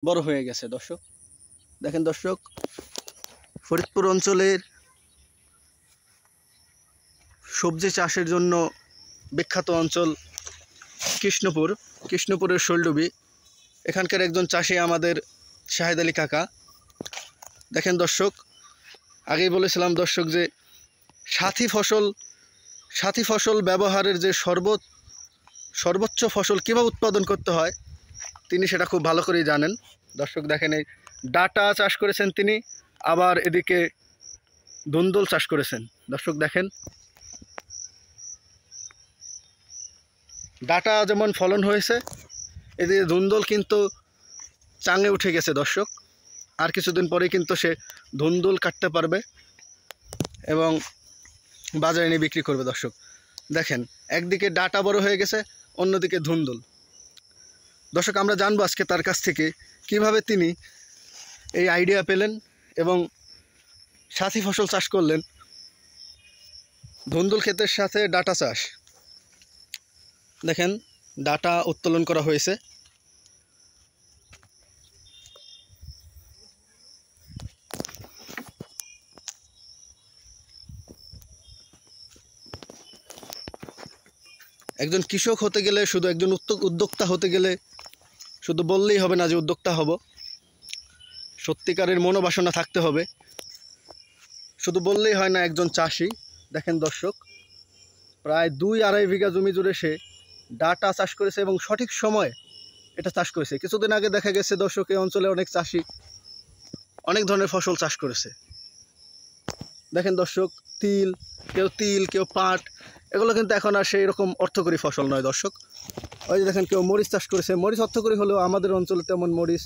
বড় হয়ে গেছে দর্শক। দেখেন দর্শক, ফরিদপুর অঞ্চলের সবজি চাষের জন্য বিখ্যাত অঞ্চল কৃষ্ণপুরের শৈলডুবি। এখানকার একজন চাষি আমাদের শাহেদ আলী কাকা। দেখেন দর্শক, আগেই বলেছিলাম দর্শক যে সাথী ফসল ব্যবহারের যে সর্বোচ্চ ফসল কীভাবে উৎপাদন করতে হয় তিনি সেটা খুব ভালো করেই জানেন। দর্শক দেখেন, এই ডাটা চাষ করেছেন তিনি, আবার এদিকে ধুন্দুল চাষ করেছেন। দর্শক দেখেন, ডাটা যেমন ফলন হয়েছে, এদিকে ধুন্দুল কিন্তু চাঙে উঠে গেছে দর্শক। আর কিছুদিন পরেই কিন্তু সে ধুন্দুল কাটতে পারবে এবং বাজারে নিয়ে বিক্রি করবে। দর্শক দেখেন, একদিকে ডাটা বড় হয়ে গেছে, অন্যদিকে ধুন্দুল। দর্শক আমরা জানবো আজকে তার কাছ থেকে কিভাবে তিনি এই আইডিয়া পেলেন এবং সাথী ফসল চাষ করলেন, ধুন্দুল ক্ষেতের সাথে ডাটা চাষ। দেখেন, ডাটা উত্তোলন করা হয়েছে। একজন কৃষক হতে গেলে, শুধু একজন উদ্যোক্তা হতে গেলে শুধু বললেই হবে না যে উদ্যোক্তা হব, সত্যিকারের মনোবাসনা থাকতে হবে। শুধু বললেই হয় না একজন চাষি। দেখেন দর্শক, প্রায় 2-2.5 বিঘা জমি জুড়ে সে ডাটা চাষ করেছে এবং সঠিক সময়ে এটা চাষ করেছে। কিছুদিন আগে দেখা গেছে দর্শক, এই অঞ্চলে অনেক চাষি অনেক ধরনের ফসল চাষ করেছে। দেখেন দর্শক, তিল কেউ পাট, এগুলো কিন্তু এখন আর সেই রকম অর্থকরী ফসল নয় দর্শক। ওই যে দেখেন, কেউ মরিচ চাষ করেছে। মরিচ অর্থকরী হলেও আমাদের অঞ্চলে তেমন মরিচ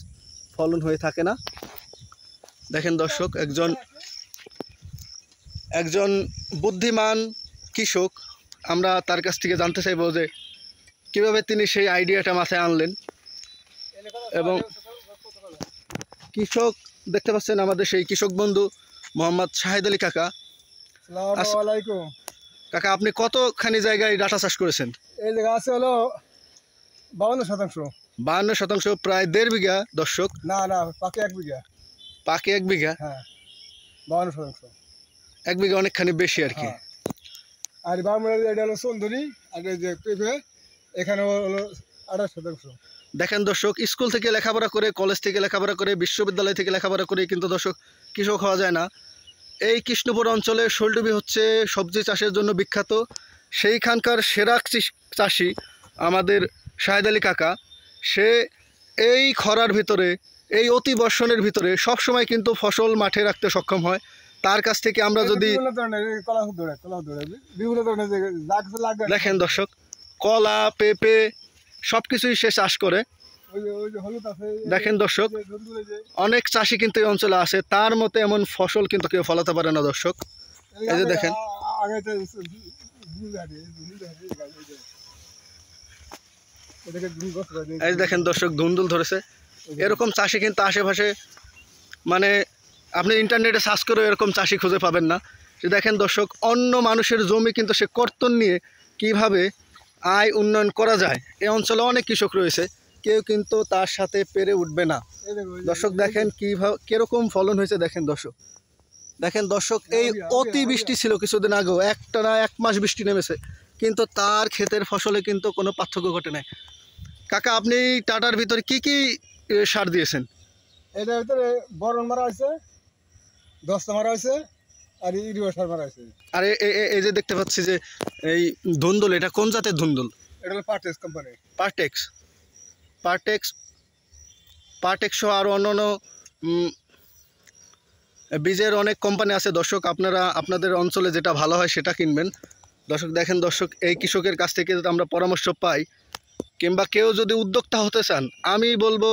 ফলন হয়ে থাকে না। দেখেন দর্শক, একজন বুদ্ধিমান কৃষক, আমরা তার কাছ থেকে জানতে চাইব যে কীভাবে তিনি সেই আইডিয়াটা মাথায় আনলেন। এবং কৃষক দেখতে পাচ্ছেন আমাদের সেই কৃষক বন্ধু মোহাম্মদ শাহেদ আলী কাকা। কাকা, আপনি কতখানি জায়গায় ডাটা চাষ করেছেন? এই জায়গা আছে হলো 52%। 52%, প্রায় 1.5 বিঘা দর্শক। না, পাকে 1 বিঘা। পাকে 1 বিঘা? হ্যাঁ, 52%। 1 বিঘা অনেকখানি বেশি আর কি। আর বামুনের এটা হলো সুন্দরী, আর এই যে পেঁপে এখানে হলো 28%। দেখেন দর্শক, স্কুল থেকে লেখাপড়া করে, কলেজ থেকে লেখাপড়া করে, বিশ্ববিদ্যালয় থেকে লেখাপড়া করে কিন্তু দর্শক কৃষক হওয়া যায় না। এই কৃষ্ণপুর অঞ্চলে শৈলডুবি হচ্ছে সবজি চাষের জন্য বিখ্যাত। সেইখানকার সেরা চাষি আমাদের শাহেদ আলী কাকা। সে এই খরার ভিতরে, এই অতি বর্ষণের ভিতরে সবসময় কিন্তু ফসল মাঠে রাখতে সক্ষম হয়। তার কাছ থেকে আমরা যদি দেখেন দর্শক, কলা, পেঁপে সব কিছুই সে চাষ করে। দেখেন দর্শক, অনেক চাষি কিন্তু এই অঞ্চলে আছে, তার মতে এমন ফসল কিন্তু কেউ ফলাতে পারে না দর্শক। এই যে দেখেন, এই যে দেখেন দর্শক, ধুন্দুল ধরেছে। এরকম চাষি কিন্তু আশেপাশে, মানে আপনি ইন্টারনেটে সার্চ করে এরকম চাষি খুঁজে পাবেন না। যে দেখেন দর্শক, অন্য মানুষের জমি কিন্তু সে কর্তন নিয়ে কিভাবে আয় উন্নয়ন করা যায়, এই অঞ্চলে অনেক কৃষক রয়েছে, কেউ কিন্তু তার সাথে পেরে উঠবে না। দর্শক দেখেন কিভাবে কিরকম ফলন হয়েছে। দেখেন দর্শক, এই অতি বৃষ্টি ছিল কিছুদিন আগেও, একটানা 1 মাস বৃষ্টি নেমেছে, কিন্তু তার ক্ষেতের ফসলে কিন্তু কোনো পার্থক্য ঘটে নাই। কাকা, আপনি টাটার ভিতরে কি কি সার দিয়েছেন? এটার ভিতরে বরণ মারা হয়েছে, দস্তা মারা হয়েছে, আর ইউরিয়া সার মারা হয়েছে। আর এই যে দেখতে পাচ্ছি যে এই ধুন্দুল, এটা কোন জাতের ধুন্দুল? এটা হলো পার্টেক্স কোম্পানি। পার্টেক্স সহ আরও অন্যান্য বীজের অনেক কোম্পানি আছে দর্শক। আপনারা আপনাদের অঞ্চলে যেটা ভালো হয় সেটা কিনবেন দর্শক। দেখেন দর্শক, এই কৃষকের কাছ থেকে যদি আমরা পরামর্শ পাই, কিংবা কেউ যদি উদ্যোক্তা হতে চান, আমি বলবো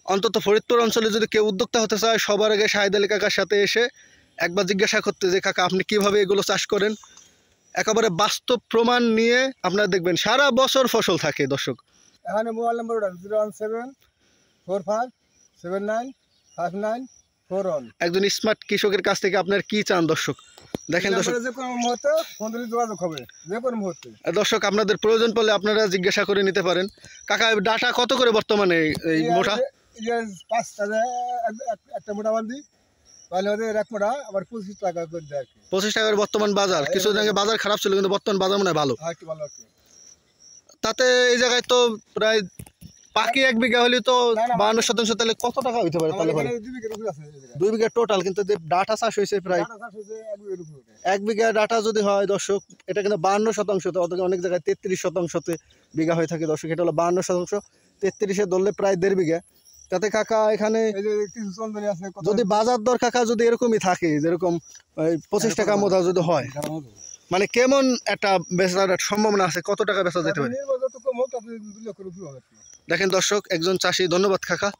অন্তত ফরিদপুর অঞ্চলে যদি কেউ উদ্যোক্তা হতে চায়, সবার আগে শাহেদ আলী কাকার সাথে এসে একবার জিজ্ঞাসা করতে যে কাকা আপনি কিভাবে এগুলো চাষ করেন। একেবারে বাস্তব প্রমাণ নিয়ে আপনারা দেখবেন সারা বছর ফসল থাকে দর্শক। এখানে মোবাইল নাম্বার 01745959441। একজন স্মার্ট কৃষকের কাছ থেকে আপনার কি চান দর্শক? দেখেন দর্শক, যে কোনো মুহূর্তে ফোন দিলে যোগাযোগ হবে, যে কোনো মুহূর্তে। দর্শক আপনাদের প্রয়োজন পড়লে আপনারা জিজ্ঞাসা করে নিতে পারেন। কাকা, ডাটা কত করে বর্তমানে এই মোটা? ইয়ে 5টা একটা মোটা বান্ধি তাহলে ওদের এক মোটা আবার 25 টাকা করে দেয় আর কি। 25 টাকার বর্তমান বাজার, কিছুদিন আগে বাজার খারাপ ছিল কিন্তু বর্তমান বাজার মনে হয় ভালো। হ্যাঁ একটু ভালো আর কি। তাতে এই জায়গায় তো প্রায় পাকি 1 বিঘা হলে তো না, না, 52% তাহলে কত টাকা হইতে পারে আমার তাহলে এখানে ভাই? 2 বিঘের উপরে আছে এই জায়গায়। 2 বিঘা টোটাল, কিন্তু যে ডাটা চাষ হয়েছে প্রায় ডাটা চাষ হয়েছে 1 বিঘের উপরে। 1 বিঘা ডাটা যদি হয় দর্শক, এটা কিন্তু 52%, অথচ অনেক জায়গায় 33%-তে বিঘা হয়ে থাকে দর্শক। এটা হলো 52%, 33-এ ধরলে প্রায় 1.5 বিঘা। তাতে কাকা এখানে এই যে কিছু চন্দনী আছে কত যদি বাজার দর কাকা যদি এরকমই থাকে, যেরকম 25 টাকা মতো যদি হয়, মানে কেমন একটা বেচার একটা সম্ভাবনা আছে, কত টাকা বেচা যেতে পারে? নির্ভর যত কম হোক তাতে 2 লক্ষের উপরে হবে আর কি। দেখেন দর্শক, একজন চাষি, ধন্যবাদ কাকা।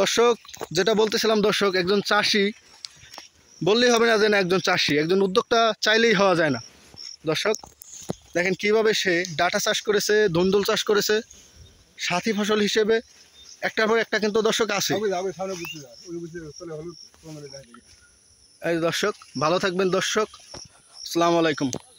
দর্শক যেটা বলতেছিলাম দর্শক, একজন চাষি বললেই হবে না যে না একজন চাষি, একজন উদ্যোক্তা চাইলেই হওয়া যায় না দর্শক। দেখেন কিভাবে সে ডাটা চাষ করেছে, ধুন্দুল চাষ করেছে, সাথী ফসল হিসেবে একটার পর একটা কিন্তু দর্শক আছে। আগে সামনে বুঝতে যায় ওই বুঝতে চলে হলুদ কমরে যায়। এই দর্শক ভালো থাকবেন দর্শক, আসসালামু আলাইকুম।